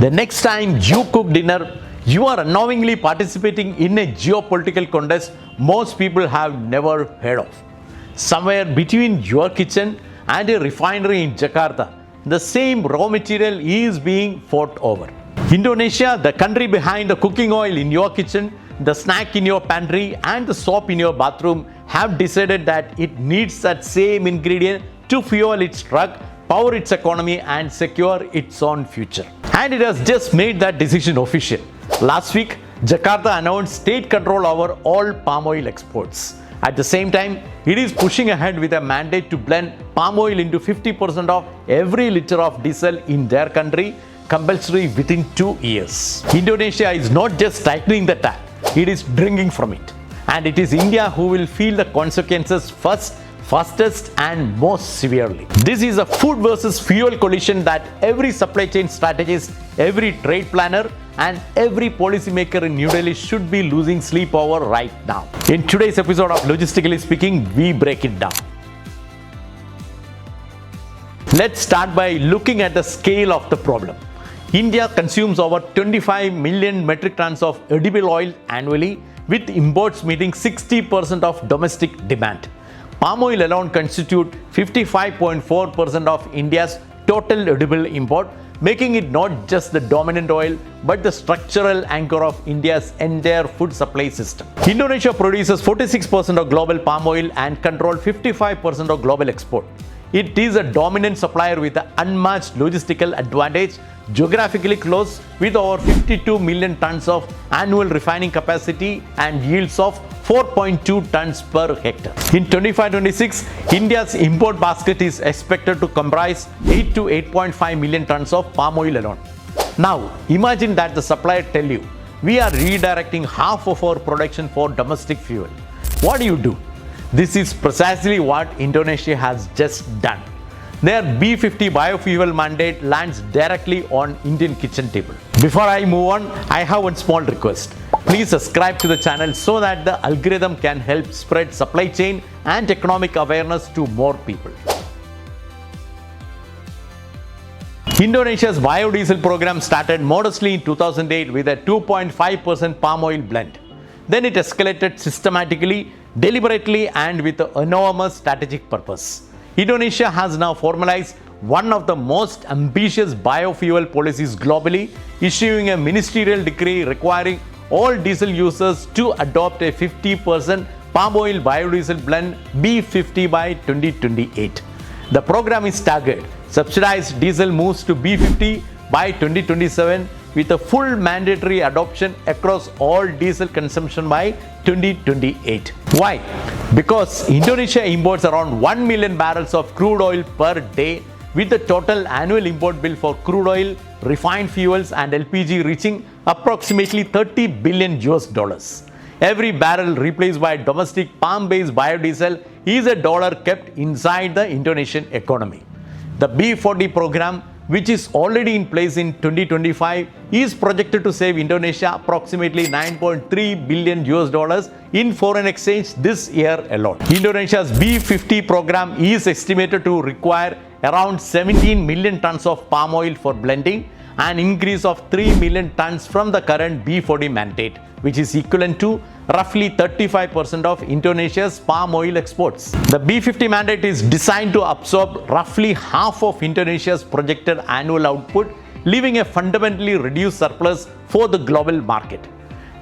The next time you cook dinner, you are unknowingly participating in a geopolitical contest most people have never heard of. Somewhere between your kitchen and a refinery in Jakarta, the same raw material is being fought over. Indonesia, the country behind the cooking oil in your kitchen, the snack in your pantry, and the soap in your bathroom, have decided that it needs that same ingredient to fuel its truck, power its economy, and secure its own future. And it has just made that decision official. Last week, Jakarta announced state control over all palm oil exports. At the same time, it is pushing ahead with a mandate to blend palm oil into 50% of every liter of diesel in their country, compulsory within 2 years. Indonesia is not just tightening the tap, it is drinking from it. And it is India who will feel the consequences first, fastest, and most severely. This is a food versus fuel collision that every supply chain strategist, every trade planner, and every policymaker in New Delhi should be losing sleep over right now. In today's episode of Logistically Speaking, we break it down. Let's start by looking at the scale of the problem. India consumes over 25 million metric tons of edible oil annually, with imports meeting 60% of domestic demand. Palm oil alone constitutes 55.4% of India's total edible import, making it not just the dominant oil but the structural anchor of India's entire food supply system. Indonesia produces 46% of global palm oil and controls 55% of global export. It is a dominant supplier with an unmatched logistical advantage, geographically close, with over 52 million tons of annual refining capacity and yields of 4.2 tons per hectare. In 25-26, India's import basket is expected to comprise 8 to 8.5 million tons of palm oil alone. Now, imagine that the supplier tell you, we are redirecting half of our production for domestic fuel. What do? This is precisely what Indonesia has just done. Their B50 biofuel mandate lands directly on Indian kitchen table. Before I move on, I have one small request. Please subscribe to the channel so that the algorithm can help spread supply chain and economic awareness to more people. Indonesia's biodiesel program started modestly in 2008 with a 2.5% palm oil blend. Then it escalated systematically, deliberately, and with an enormous strategic purpose. Indonesia has now formalized one of the most ambitious biofuel policies globally, issuing a ministerial decree requiring all diesel users to adopt a 50% palm oil biodiesel blend B50 by 2028. The program is staggered. Subsidized diesel moves to B50 by 2027 with a full mandatory adoption across all diesel consumption by 2028. Why? Because Indonesia imports around 1 million barrels of crude oil per day, with the total annual import bill for crude oil, refined fuels, and LPG reaching approximately $30 billion. Every barrel replaced by domestic palm-based biodiesel is a dollar kept inside the Indonesian economy. The B40 program, which is already in place in 2025, is projected to save Indonesia approximately $9.3 billion in foreign exchange this year alone. Indonesia's B50 program is estimated to require around 17 million tons of palm oil for blending, an increase of 3 million tons from the current B40 mandate, which is equivalent to roughly 35% of Indonesia's palm oil exports. The B50 mandate is designed to absorb roughly half of Indonesia's projected annual output, leaving a fundamentally reduced surplus for the global market.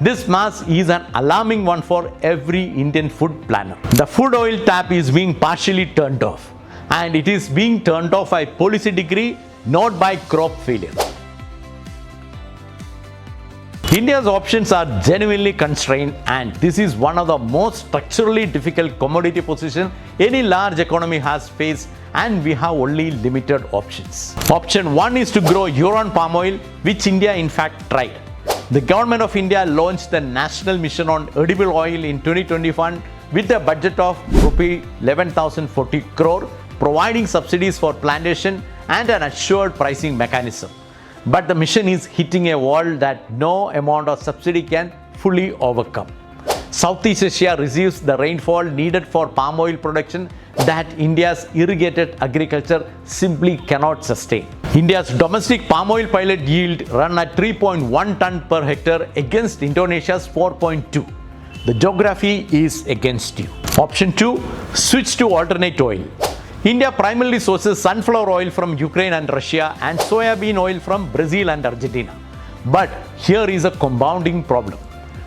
This mass is an alarming one for every Indian food planner. The food oil tap is being partially turned off, and it is being turned off by policy decree, not by crop failure. India's options are genuinely constrained, and this is one of the most structurally difficult commodity positions any large economy has faced, and we have only limited options. Option 1 is to grow your own palm oil, which India in fact tried. The government of India launched the National Mission on Edible Oil in 2021 with a budget of Rs 11,040 crore, providing subsidies for plantation and an assured pricing mechanism. But the mission is hitting a wall that no amount of subsidy can fully overcome. Southeast Asia receives the rainfall needed for palm oil production that India's irrigated agriculture simply cannot sustain. India's domestic palm oil pilot yield run at 3.1 ton per hectare against Indonesia's 4.2. The geography is against you. Option 2. Switch to alternate oil. India primarily sources sunflower oil from Ukraine and Russia and soybean oil from Brazil and Argentina. But here is a compounding problem.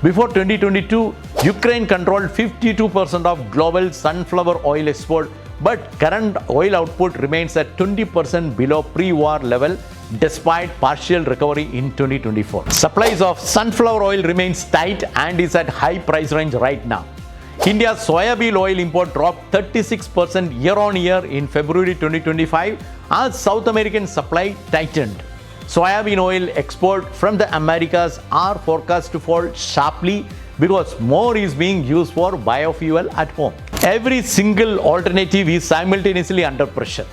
Before 2022, Ukraine controlled 52% of global sunflower oil export, but current oil output remains at 20% below pre-war level despite partial recovery in 2024. Supplies of sunflower oil remains tight and is at high price range right now. India's soybean oil import dropped 36% year-on-year in February 2025 as South American supply tightened. Soybean oil export from the Americas are forecast to fall sharply because more is being used for biofuel at home. Every single alternative is simultaneously under pressure.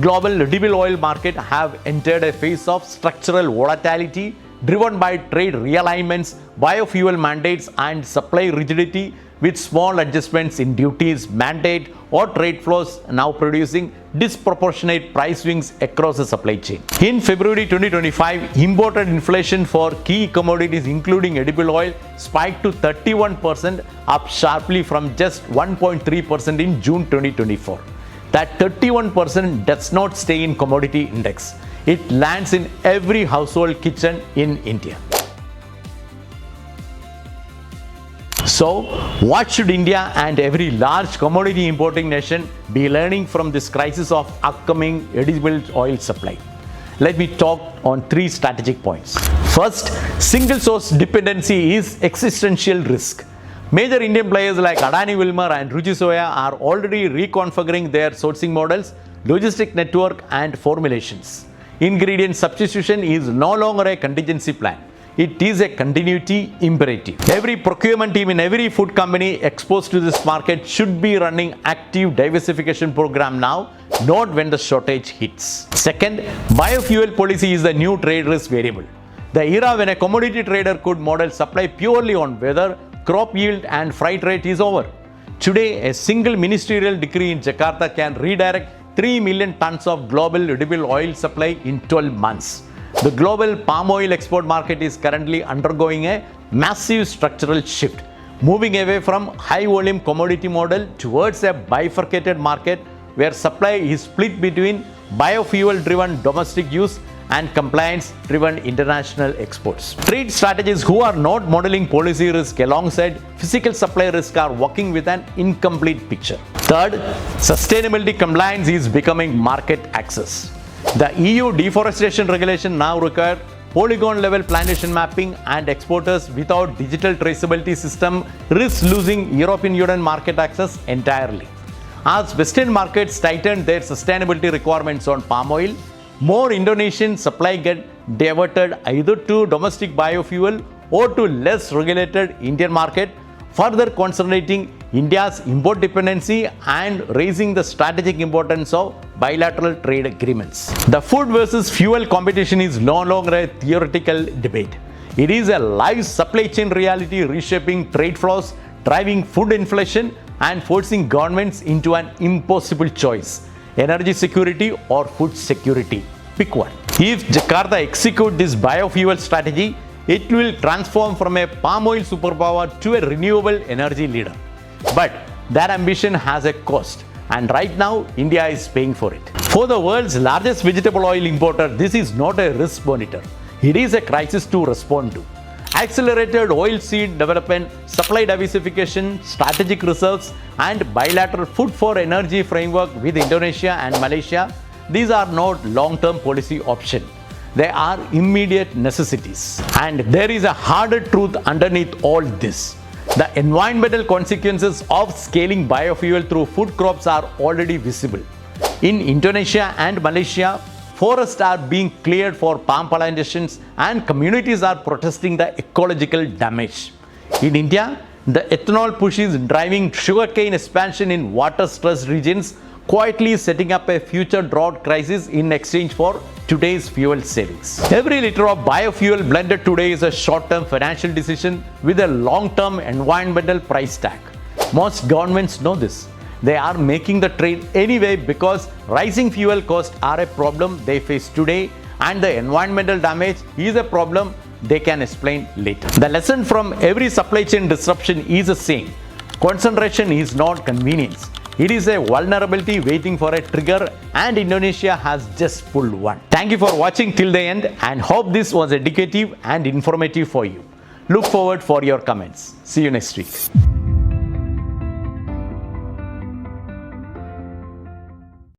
Global edible oil markets have entered a phase of structural volatility driven by trade realignments, biofuel mandates, and supply rigidity, with small adjustments in duties, mandate, or trade flows now producing disproportionate price swings across the supply chain. In February 2025, imported inflation for key commodities including edible oil spiked to 31%, up sharply from just 1.3% in June 2024. That 31% does not stay in commodity index. It lands in every household kitchen in India. So, what should India and every large commodity importing nation be learning from this crisis of upcoming edible oil supply? Let me talk on 3 strategic points. First, single source dependency is existential risk. Major Indian players like Adani Wilmar and Ruchi Soya are already reconfiguring their sourcing models, logistic network, and formulations. Ingredient substitution is no longer a contingency plan. It is a continuity imperative. Every procurement team in every food company exposed to this market should be running active diversification program now, not when the shortage hits. Second, biofuel policy is the new trade risk variable. The era when a commodity trader could model supply purely on weather, crop yield, and freight rate is over. Today, a single ministerial decree in Jakarta can redirect 3 million tons of global edible oil supply in 12 months. The global palm oil export market is currently undergoing a massive structural shift, moving away from high-volume commodity model towards a bifurcated market where supply is split between biofuel-driven domestic use and compliance-driven international exports. Trade strategists who are not modeling policy risk alongside physical supply risk are working with an incomplete picture. Third, sustainability compliance is becoming market access. The EU deforestation regulation now requires polygon-level plantation mapping, and exporters without digital traceability system risk losing European Union market access entirely. As Western markets tighten their sustainability requirements on palm oil, more Indonesian supply get diverted either to domestic biofuel or to less regulated Indian market, further concentrating India's import dependency and raising the strategic importance of bilateral trade agreements. The food versus fuel competition is no longer a theoretical debate. It is a live supply chain reality reshaping trade flows, driving food inflation, and forcing governments into an impossible choice: energy security or food security. Pick one. If Jakarta executes this biofuel strategy, it will transform from a palm oil superpower to a renewable energy leader. But that ambition has a cost, and right now India is paying for it. For the world's largest vegetable oil importer, this is not a risk monitor. It is a crisis to respond to. Accelerated oil seed development, supply diversification, strategic reserves, and bilateral food for energy framework with Indonesia and Malaysia, these are not long-term policy options. They are immediate necessities. And there is a harder truth underneath all this. The environmental consequences of scaling biofuel through food crops are already visible. In Indonesia and Malaysia, forests are being cleared for palm plantations and communities are protesting the ecological damage. In India, the ethanol push is driving sugarcane expansion in water-stressed regions, quietly setting up a future drought crisis in exchange for today's fuel savings. Every liter of biofuel blended today is a short-term financial decision with a long-term environmental price tag. Most governments know this. They are making the trade anyway because rising fuel costs are a problem they face today and the environmental damage is a problem they can explain later. The lesson from every supply chain disruption is the same. Concentration is not convenience. It is a vulnerability waiting for a trigger, and Indonesia has just pulled one. Thank you for watching till the end and hope this was educative and informative for you. Look forward for your comments. See you next week.